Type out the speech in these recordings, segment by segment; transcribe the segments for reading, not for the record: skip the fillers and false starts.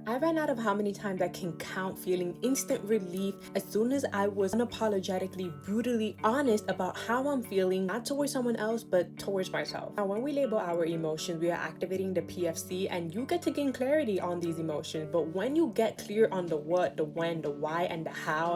I ran out of how many times I can count feeling instant relief as soon as I was unapologetically, brutally honest about how I'm feeling, not towards someone else, but towards myself. Now, when we label our emotions, we are activating the PFC, and you get to gain clarity on these emotions. But when you get clear on the what, the when, the why, and the how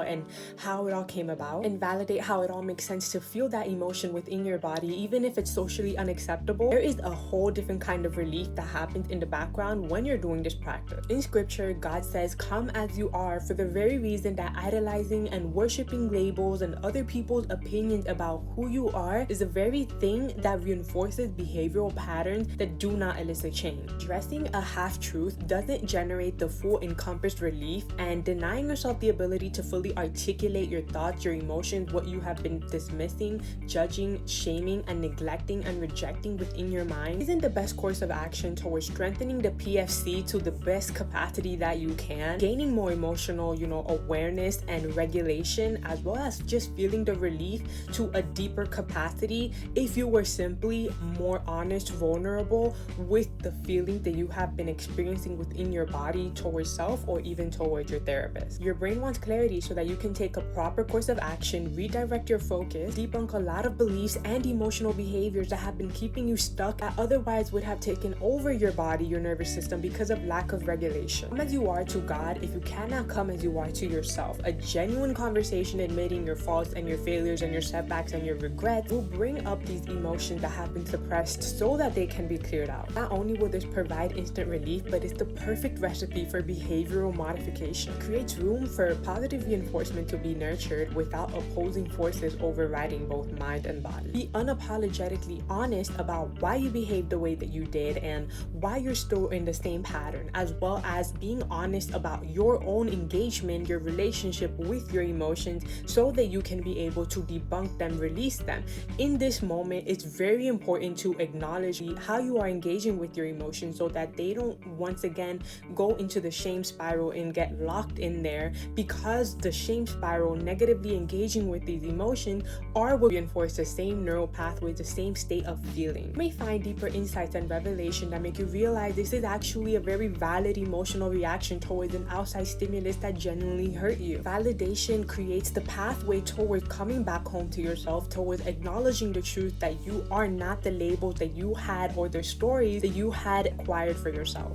it all came about, and validate how it all makes sense to feel that emotion within your body, even if it's socially unacceptable, there is a whole different kind of relief that happens in the background when you're doing this practice. In scripture, God says, "Come as you are," for the very reason that idolizing and worshiping labels and other people's opinions about who you are is the very thing that reinforces behavioral patterns that do not elicit change. Dressing a half-truth doesn't generate the full encompassed relief, and denying yourself the ability to fully articulate your thoughts, your emotions, what you have been dismissing, judging, shaming, and neglecting and rejecting within your mind isn't the best course of action towards strengthening the PFC to the best capacity that you can, gaining more emotional, awareness and regulation, as well as just feeling the relief to a deeper capacity if you were simply more honest, vulnerable with the feeling that you have been experiencing within your body towards self or even towards your therapist. Your brain wants clarity so that you can take a proper course of action, redirect your focus, debunk a lot of beliefs and emotional behaviors that have been keeping you stuck that otherwise would have taken over your body, your nervous system, because of lack of regulation. Come as you are to God if you cannot come as you are to yourself. A genuine conversation admitting your faults and your failures and your setbacks and your regrets will bring up these emotions that have been suppressed so that they can be cleared out. Not only will this provide instant relief, but it's the perfect recipe for behavioral modification. It creates room for positive reinforcement to be nurtured without opposing forces overriding both mind and body. Be unapologetically honest about why you behaved the way that you did and why you're still in the same pattern, as well as being honest about your own engagement, your relationship with your emotions, so that you can be able to debunk them, release them. In this moment, it's very important to acknowledge how you are engaging with your emotions so that they don't once again go into the shame spiral and get locked in there, because the shame spiral, negatively engaging with these emotions, will reinforce the same neural pathways, the same state of feeling. You may find deeper insights and revelation that make you realize this is actually a very valid emotional reaction towards an outside stimulus that genuinely hurt you. Validation creates the pathway towards coming back home to yourself, towards acknowledging the truth that you are not the labels that you had or the stories that you had acquired for yourself.